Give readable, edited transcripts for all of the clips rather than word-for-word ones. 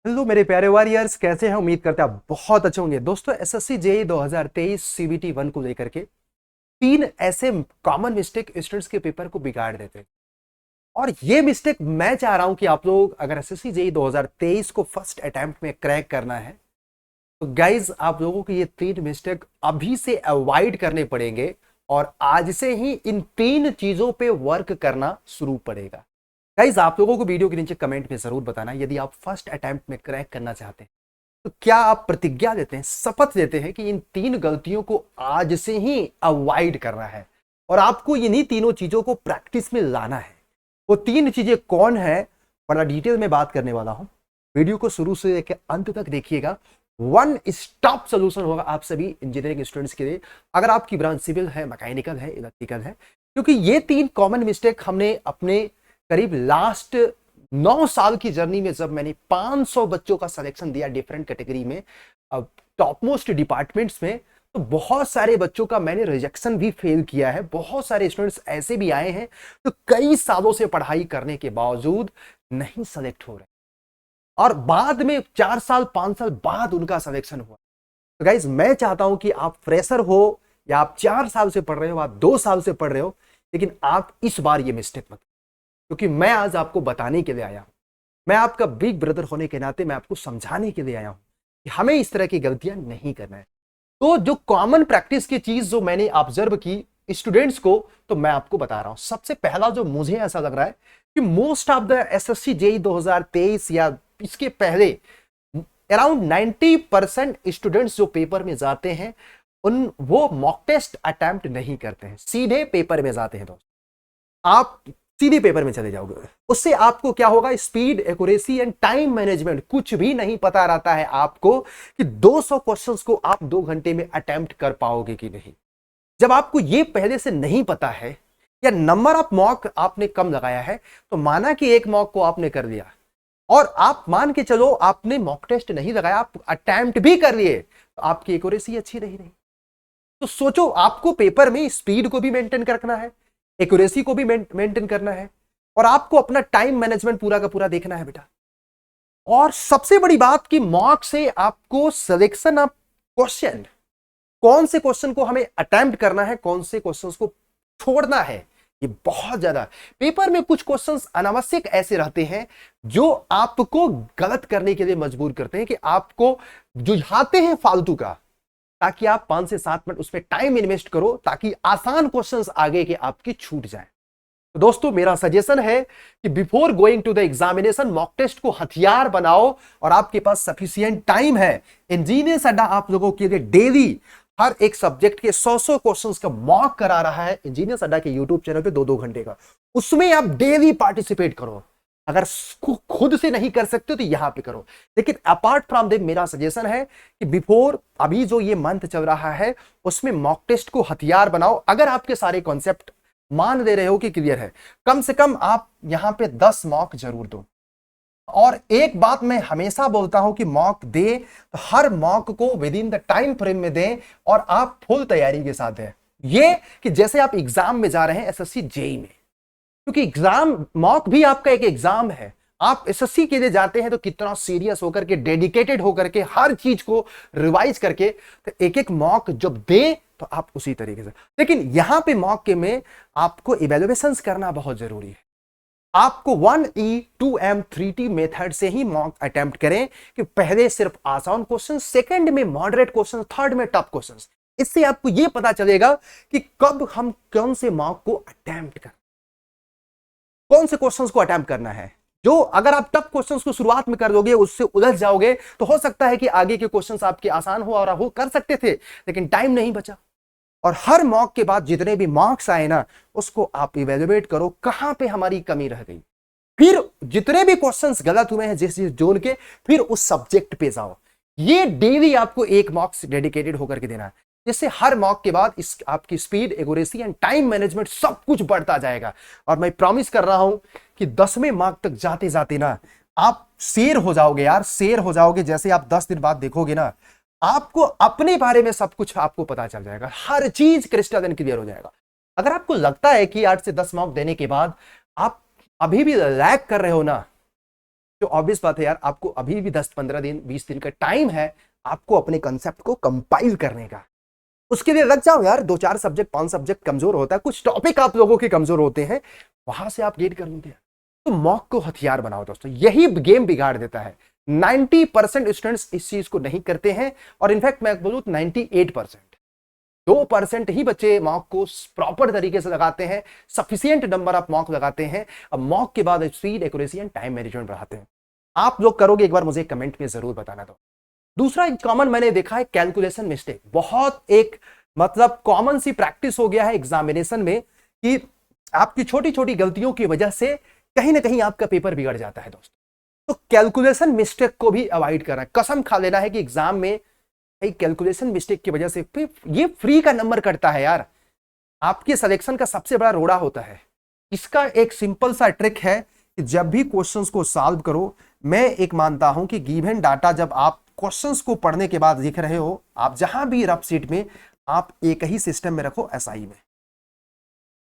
Hello मेरे प्यारे warriors, कैसे हैं? उम्मीद करते हैं आप बहुत अच्छे होंगे। दोस्तों, एसएससी जेईई 2023 सीबीटी 1 को लेकर के तीन ऐसे कॉमन मिस्टेक स्टूडेंट्स के पेपर को बिगाड़ देते हैं। और ये मिस्टेक मैं चाह रहा हूं कि आप लोग अगर एसएससी जेईई 2023 को फर्स्ट अटेम्प्ट में क्रैक करना है तो गाइज आप लोगों को ये तीन मिस्टेक अभी से अवॉइड करने पड़ेंगे और आज से ही इन तीन चीजों पे वर्क करना शुरू पड़ेगा। गाइज आप लोगों को वीडियो के नीचे कमेंट में जरूर बताना यदि आप फर्स्ट अटेम्प्ट में क्रैक करना चाहते हैं तो क्या आप प्रतिज्ञा लेते हैं, शपथ लेते हैं कि इन तीन गलतियों को आज से ही अवॉइड करना है और आपको इन्हीं तीनों चीजों को प्रैक्टिस में लाना है। वो तीन चीजें कौन है, बड़ा डिटेल में बात करने वाला हूं। वीडियो को शुरू से लेकर अंत तक देखिएगा। वन स्टॉप सोल्यूशन होगा आप सभी इंजीनियरिंग स्टूडेंट्स के लिए, अगर आपकी ब्रांच सिविल है, मैकेनिकल है, इलेक्ट्रिकल है। क्योंकि ये तीन कॉमन मिस्टेक हमने अपने करीब लास्ट 9 साल की जर्नी में, जब मैंने 500 बच्चों का सिलेक्शन दिया डिफरेंट कैटेगरी में, अब टॉप मोस्ट डिपार्टमेंट्स में, तो बहुत सारे बच्चों का मैंने रिजेक्शन भी फेल किया है। बहुत सारे स्टूडेंट्स ऐसे भी आए हैं तो कई सालों से पढ़ाई करने के बावजूद नहीं सेलेक्ट हो रहे और बाद में 4 साल 5 साल बाद उनका सिलेक्शन हुआ। तो गाइज मैं चाहता हूं कि आप फ्रेशर हो या आप 4 साल से पढ़ रहे हो, आप 2 साल से पढ़ रहे हो, लेकिन आप इस बार ये मिस्टेक मत, क्योंकि मैं आज आपको बताने के लिए आया हूं। मैं आपका बिग ब्रदर होने के नाते मैं आपको समझाने के लिए आया हूं कि हमें इस तरह की गलतियां नहीं करना है। तो जो कॉमन प्रैक्टिस की चीज जो मैंने ऑब्जर्व की स्टूडेंट्स को, तो मैं आपको बता रहा हूं। सबसे पहला जो मुझे ऐसा लग रहा है कि most of the assessee JEE 2023 या इसके पहले अराउंड 90% स्टूडेंट्स जो पेपर में जाते हैं वो मॉक टेस्ट अटेम्प्ट नहीं करते हैं, सीधे पेपर में जाते हैं। दोस्त, आप सीधे पेपर में चले जाओगे, उससे आपको क्या होगा? Speed, accuracy and time management कुछ भी नहीं पता रहता है आपको कि 200 क्वेश्चंस को आप 2 घंटे में अटेम्प्ट कर पाओगे कि नहीं। जब आपको ये पहले से नहीं पता है या नंबर ऑफ मॉक आपने कम लगाया है, तो माना कि एक मॉक को आपने कर लिया और आप मान के चलो आपने मॉक टेस्ट नहीं लगाया, आप अटेम्प्ट भी कर लिए, तो आपकी एक्यूरेसी अच्छी नहीं रही। तो सोचो, आपको पेपर में स्पीड को भी मेंटेन रखना है, एक्यूरेसी को भी मेंटेन करना है और आपको अपना टाइम मैनेजमेंट पूरा का पूरा देखना है बेटा। और सबसे बड़ी बात कि मॉक से आपको सिलेक्शन ऑफ क्वेश्चन, कौन से क्वेश्चन को हमें अटेम्प्ट करना है, कौन से क्वेश्चंस को छोड़ना है, ये बहुत ज्यादा। पेपर में कुछ क्वेश्चंस अनावश्यक ऐसे रहते हैं जो आपको गलत करने के लिए मजबूर करते हैं, कि आपको जुझाते हैं फालतू का, ताकि आप 5 से 7 मिनट उसमें टाइम इन्वेस्ट करो ताकि आसान क्वेश्चंस आगे के आपकी छूट जाए। तो दोस्तों, मेरा सजेशन है कि before going to the examination mock test को हथियार बनाओ और आपके पास सफिशिएंट टाइम है। इंजीनियर्स अड्डा आप लोगों के लिए डेली हर एक सब्जेक्ट के 100 क्वेश्चंस का मॉक करा रहा है इंजीनियर्स अड्डा के यूट्यूब चैनल पे 2-2 घंटे का। उसमें आप डेली पार्टिसिपेट करो। अगर खुद से नहीं कर सकते तो यहां पे करो। लेकिन अपार्ट फ्रॉम देम मेरा सजेशन है कि बिफोर अभी जो ये मंथ चल रहा है उसमें मॉक टेस्ट को हथियार बनाओ। अगर आपके सारे कॉन्सेप्ट मान ले रहे हो कि क्लियर है, कम से कम आप यहां पे 10 मॉक जरूर दो। और एक बात मैं हमेशा बोलता हूं कि मॉक दे तो हर मॉक को with in the time frame में दें और आप फुल तैयारी के साथ दें। ये कि जैसे आप एग्जाम में जा रहे हैं एसएससी जेईई में, क्योंकि एग्जाम मॉक भी आपका एक एग्जाम है। आप एसएससी के लिए जाते हैं तो कितना सीरियस होकर के, डेडिकेटेड होकर के, हर चीज को रिवाइज करके, तो एक एक मॉक जब दे तो आप उसी तरीके से। लेकिन यहां पे मॉक के में आपको इवैल्यूएशंस करना बहुत जरूरी है। आपको 1E 2M 3T मेथड से ही मॉक अटेम्प्ट करें कि पहले सिर्फ आसान क्वेश्चन, सेकंड में मॉडरेट क्वेश्चन, थर्ड में टफ क्वेश्चन। इससे आपको यह पता चलेगा कि कब हम कौन से मॉक को अटेम्प्ट करें, कौन से क्वेश्चंस को अटेम्प्ट करना है। जो अगर आप टफ क्वेश्चंस को शुरुआत में कर दोगे, उससे उलझ जाओगे, तो हो सकता है कि आगे के क्वेश्चंस आपके आसान हो, और वो कर सकते थे लेकिन टाइम नहीं बचा। और हर मॉक के बाद जितने भी मार्क्स आए ना, उसको आप इवेल्युएट करो कहां पे हमारी कमी रह गई। फिर जितने भी क्वेश्चंस गलत हुए हैं जिस जोन के, फिर उस सब्जेक्ट पे जाओ। ये डेली आपको एक मॉक्स डेडिकेटेड होकर के देना है, जिससे हर मॉक के बाद इस आपकी speed, accuracy and time management सब कुछ बढ़ता जाएगा। और मैं प्रॉमिस कर रहा हूं कि 10वें मार्क तक जाते जाते ना आप शेर हो जाओगे यार, शेर हो जाओगे। जैसे आप 10 दिन बाद देखोगे ना, आपको अपने बारे में सब कुछ आपको पता चल जाएगा, हर चीज क्रिस्टल एंड क्लियर हो जाएगा। अगर आपको लगता है कि 8 से 10 मार्क देने के बाद आप अभी भी लैग कर रहे हो ना, तो ऑब्वियस बात है यार, आपको अभी भी 10-15 दिन 20 दिन का टाइम है आपको अपने कंसेप्ट को कंपाइल करने का। उसके लिए लग जाओ यार, 2-4 सब्जेक्ट 5 सब्जेक्ट कमजोर होता है, कुछ टॉपिक आप लोगों के कमजोर होते हैं, वहां से आप गेट कर लोगे। तो मॉक को हथियार बनाओ दोस्तों, यही गेम बिगाड़ देता है। 90% स्टूडेंट्स इस चीज को नहीं करते हैं, और इनफैक्ट मैं बोलूं 98%, 2% ही बच्चे मॉक को प्रॉपर तरीके से लगाते हैं, सफिशिएंट नंबर ऑफ मॉक लगाते हैं। अब मॉक के बाद speed, accuracy and time management बढ़ाते हैं। आप लोग करोगे एक बार मुझे कमेंट में जरूर बताना। दो दूसरा कॉमन मैंने देखा है कैलकुलेशन मिस्टेक, बहुत एक मतलब कॉमन सी प्रैक्टिस हो गया है एग्जामिनेशन में कि आपकी छोटी छोटी गलतियों की वजह से कहीं ना कहीं आपका पेपर बिगड़ जाता है दोस्तों। तो कैलकुलेशन मिस्टेक को भी अवॉइड करना है, कसम खा लेना है कि एग्जाम में कैलकुलेशन मिस्टेक की वजह से ये फ्री का नंबर कटता है यार, आपके सिलेक्शन का सबसे बड़ा रोड़ा होता है। इसका एक सिंपल सा ट्रिक है कि जब भी क्वेश्चंस को सॉल्व करो, मैं एक मानता हूं कि गिवन डाटा जब आप क्वेश्चंस को पढ़ने के बाद लिख रहे हो, आप जहां भी रफ शीट में आप एक ही सिस्टम में रखो, एसआई में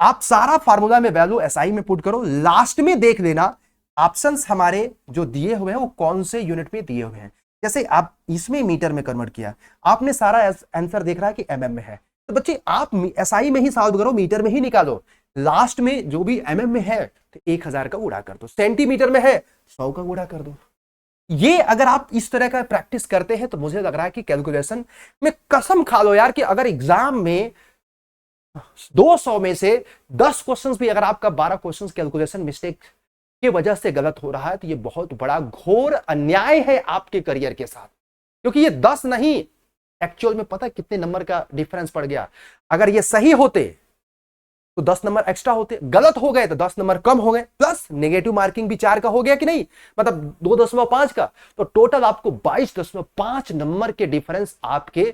आप सारा फार्मूला में वैल्यू एसआई में पुट करो, लास्ट में देख लेना ऑप्शंस हमारे जो दिए हुए हैं वो कौन से यूनिट में दिए हुए हैं। जैसे आप इसमें मीटर में कन्वर्ट किया, आपने सारा आंसर देख रहा है कि एमएम में है, तो बच्चे आप एसआई में ही सॉल्व करो, मीटर में ही निकालो, लास्ट में जो भी एमएम में है तो 1000 का गुणा कर दो, सेंटीमीटर में है 100 का गुणा कर दो। ये अगर आप इस तरह का प्रैक्टिस करते हैं तो मुझे लग रहा है कि कैलकुलेशन में कसम खा लो यार कि अगर एग्जाम में 200 में से 10 क्वेश्चंस भी अगर आपका 12 क्वेश्चंस कैलकुलेशन मिस्टेक की वजह से गलत हो रहा है तो ये बहुत बड़ा घोर अन्याय है आपके करियर के साथ। क्योंकि ये 10 नहीं, एक्चुअल में पता है कितने नंबर का डिफरेंस पड़ गया। अगर ये सही होते तो 10 नंबर एक्स्ट्रा होते, गलत हो गए तो 10 नंबर कम हो गए, प्लस नेगेटिव मार्किंग भी 4 का हो गया कि नहीं, मतलब 2.5 का, तो टोटल आपको 22.5 नंबर के डिफरेंस आपके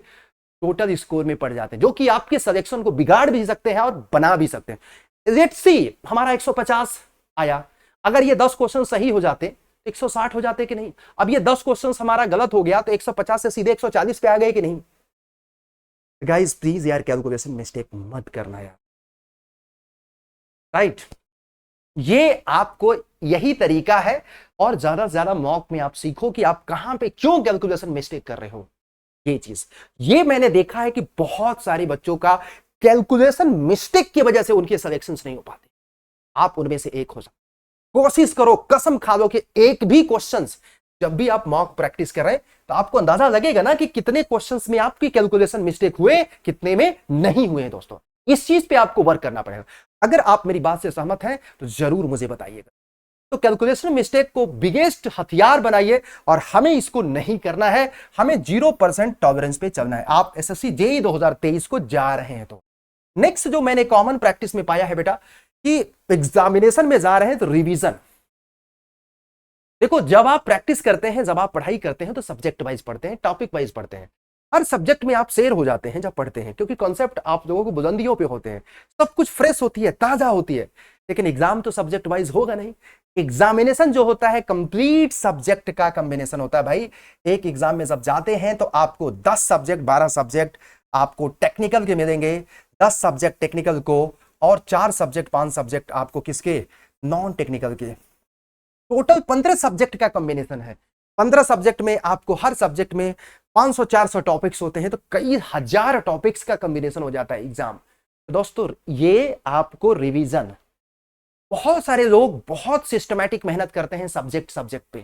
टोटल स्कोर में पड़ जाते हैं, जो कि आपके सिलेक्शन को बिगाड़ भी सकते हैं और बना भी सकते हैं। लेट्स सी, हमारा 150 आया, अगर ये 10 क्वेश्चन सही हो जाते 160 हो जाते कि नहीं। अब ये 10 क्वेश्चन हमारा गलत हो गया तो 150 से सीधे 140 पे आ गए कि नहीं। गाइस प्लीज यार कैलकुलेशन मिस्टेक मत करना यार, राइट। ये आपको यही तरीका है, और ज्यादा से ज्यादा मॉक में आप सीखो कि आप कहां पे क्यों कैलकुलेशन मिस्टेक कर रहे हो। ये चीज ये मैंने देखा है कि बहुत सारे बच्चों का कैलकुलेशन मिस्टेक की वजह से उनके सिलेक्शंस नहीं हो पाते। आप उनमें से एक हो सकते, कोशिश करो, कसम खा लो कि एक भी क्वेश्चंस जब भी आप मॉक प्रैक्टिस कर रहे हैं तो आपको अंदाजा लगेगा ना कि कितने क्वेश्चंस में आपकी कैलकुलेशन मिस्टेक हुए, कितने में नहीं हुए। दोस्तों इस चीज पे आपको वर्क करना पड़ेगा। अगर आप मेरी बात से सहमत हैं तो जरूर मुझे बताइएगा। तो कैलकुलेशन मिस्टेक को बिगेस्ट हथियार बनाइए, और हमें इसको नहीं करना है, हमें 0% टॉलरेंस पे चलना है। आप एसएससी जेईई 2023 को जा रहे हैं तो नेक्स्ट जो मैंने कॉमन प्रैक्टिस में पाया है बेटा कि एग्जामिनेशन में जा रहे हैं तो रिवीजन। देखो जब आप प्रैक्टिस करते हैं, जब आप पढ़ाई करते हैं तो सब्जेक्ट वाइज पढ़ते हैं, टॉपिक वाइज पढ़ते हैं, हर सब्जेक्ट में आप शेयर हो जाते हैं जब पढ़ते हैं, क्योंकि कॉन्सेप्ट आप लोगों को बुलंदियों पे होते हैं, सब कुछ फ्रेश होती है, ताजा होती है। लेकिन एग्जाम तो सब्जेक्ट वाइज होगा नहीं। एग्जामिनेशन जो होता है कंप्लीट सब्जेक्ट का कॉम्बिनेशन होता है भाई। एक एग्जाम में जब जाते हैं तो आपको 10 सब्जेक्ट 12 सब्जेक्ट आपको टेक्निकल के मिलेंगे, 10 सब्जेक्ट टेक्निकल को, और 4 सब्जेक्ट 5 सब्जेक्ट आपको किसके, नॉन टेक्निकल के। टोटल 15 सब्जेक्ट का कॉम्बिनेशन है। 15 सब्जेक्ट में आपको हर सब्जेक्ट में 500-400 टॉपिक्स होते हैं, तो कई हजार टॉपिक्स का कॉम्बिनेशन हो जाता है एग्जाम। तो दोस्तों ये आपको रिवीजन, बहुत सारे लोग बहुत सिस्टमैटिक मेहनत करते हैं सब्जेक्ट पे,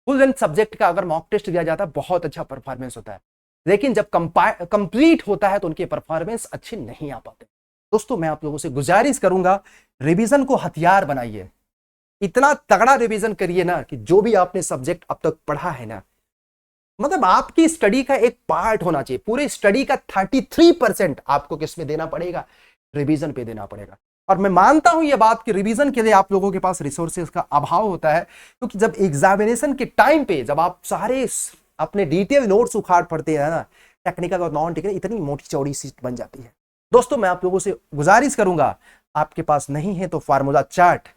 फुल लेंथ सब्जेक्ट का अगर मॉक टेस्ट दिया जाता है बहुत अच्छा परफॉर्मेंस होता है, लेकिन जब कंप्लीट होता है तो उनके परफॉर्मेंस अच्छे नहीं आ पाते। दोस्तों मैं आप लोगों से गुजारिश करूंगा, रिवीजन को हथियार बनाइए, इतना तगड़ा रिवीजन करिए ना कि जो भी आपने सब्जेक्ट अब तक पढ़ा है ना, मतलब आपकी स्टडी का एक पार्ट होना चाहिए। पूरे स्टडी का 33% आपको किसमें देना पड़ेगा, रिवीजन पे देना पड़ेगा। और मैं मानता हूं ये बात कि रिवीजन के लिए आप लोगों के पास रिसोर्सेज का अभाव होता है, क्योंकि जब एग्जामिनेशन के टाइम पे जब आप सारे अपने डिटेल नोट्स उखाड़ पढ़ते हैं ना, टेक्निकल और नॉन टेक्निकल, इतनी मोटी चौड़ी सीट बन जाती है। दोस्तों मैं आप लोगों से गुजारिश करूंगा, आपके पास नहीं है तो फार्मूला चार्ट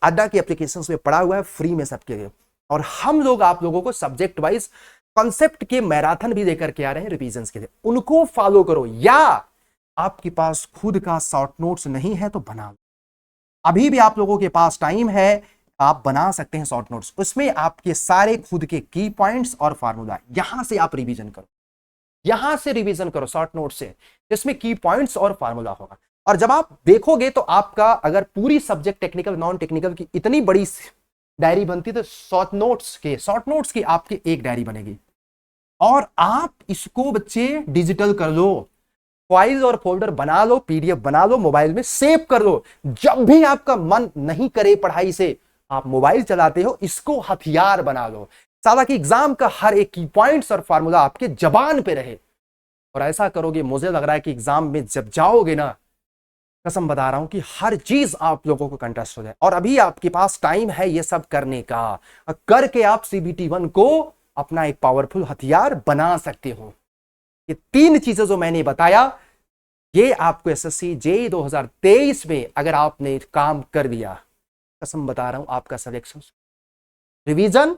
अड्डा की एप्लीकेशंस में पड़ा हुआ है फ्री में सबके लिए, और हम लोग आप लोगों को सब्जेक्ट वाइज कॉन्सेप्ट के मैराथन भी लेकर के आ रहे हैं रिवीजन के लिए, उनको फॉलो करो। या आपके पास खुद का शॉर्ट नोट्स नहीं है तो बना लो, अभी भी आप लोगों के पास टाइम है। आप बना सकते हैं शॉर्ट नोट्स। उसमें आपके सारे खुद के की पॉइंट्स और फार्मूला, यहां से आप रिवीजन करो, यहां से रिवीजन करो शॉर्ट नोट से, जिसमें की पॉइंट्स और फार्मूला होगा। और जब आप देखोगे तो आपका अगर पूरी सब्जेक्ट टेक्निकल नॉन टेक्निकल की इतनी बड़ी डायरी बनती तो शॉर्ट नोट्स की आपकी एक डायरी बनेगी। और आप इसको बच्चे डिजिटल कर लो, फाइल और फोल्डर बना लो, पीडीएफ बना लो, मोबाइल में सेव कर लो। जब भी आपका मन नहीं करे पढ़ाई से, आप मोबाइल चलाते हो, इसको हथियार बना लो, साला कि एग्जाम का हर एक की पॉइंट्स और फार्मूला आपके जबान पे रहे। और ऐसा करोगे, मुझे लग रहा है कि एग्जाम में जब जाओगे ना, कसम बता रहा हूं कि हर चीज आप लोगों को कंटेस्ट हो जाए। और अभी आपके पास टाइम है ये सब करने का, करके आप CBT 1 को अपना एक पावरफुल हथियार बना सकते हो। ये 3 चीजें जो मैंने बताया, ये आपको SSC JEE 2023 में अगर आपने काम कर दिया, कसम बता रहा हूं आपका सिलेक्शन। रिवीजन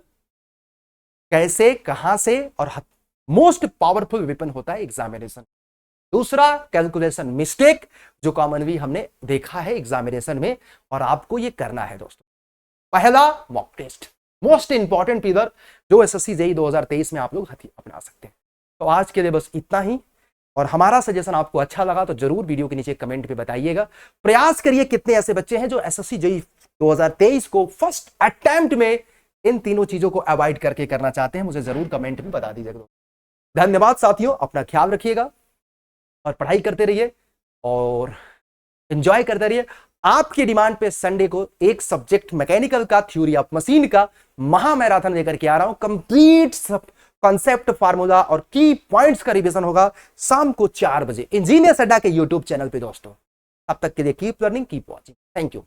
कैसे, कहां से, और मोस्ट पावरफुल वेपन होता है एग्जामिनेशन। दूसरा, कैलकुलेशन मिस्टेक, जो कॉमनली हमने देखा है एग्जामिनेशन में, और आपको ये करना है दोस्तों। पहला, mock test, most important pillar जो SSC JEE 2023 में आप लोग अपना सकते हैं। तो आज के लिए बस इतना ही। और हमारा सजेशन आपको अच्छा लगा तो जरूर वीडियो के नीचे कमेंट पे बताइएगा। प्रयास करिए, कितने ऐसे बच्चे हैं जो SSC JEE 2023 को फर्स्ट अटेम्प्ट में इन तीनों चीजों को अवॉइड करके करना चाहते हैं, मुझे जरूर कमेंट में बता दीजिएगा। धन्यवाद साथियों, अपना ख्याल रखिएगा और पढ़ाई करते रहिए और एंजॉय करते रहिए। आपकी डिमांड पे संडे को एक सब्जेक्ट मैकेनिकल का, थ्योरी ऑफ मशीन का महा मैराथन लेकर के आ रहा हूं। कंप्लीट सब कॉन्सेप्ट, फार्मूला और की पॉइंट्स का रिवीजन होगा शाम को 4 बजे इंजीनियर्स अड्डा के यूट्यूब चैनल पे दोस्तों। तब तक के लिए keep learning, keep watching. Thank you.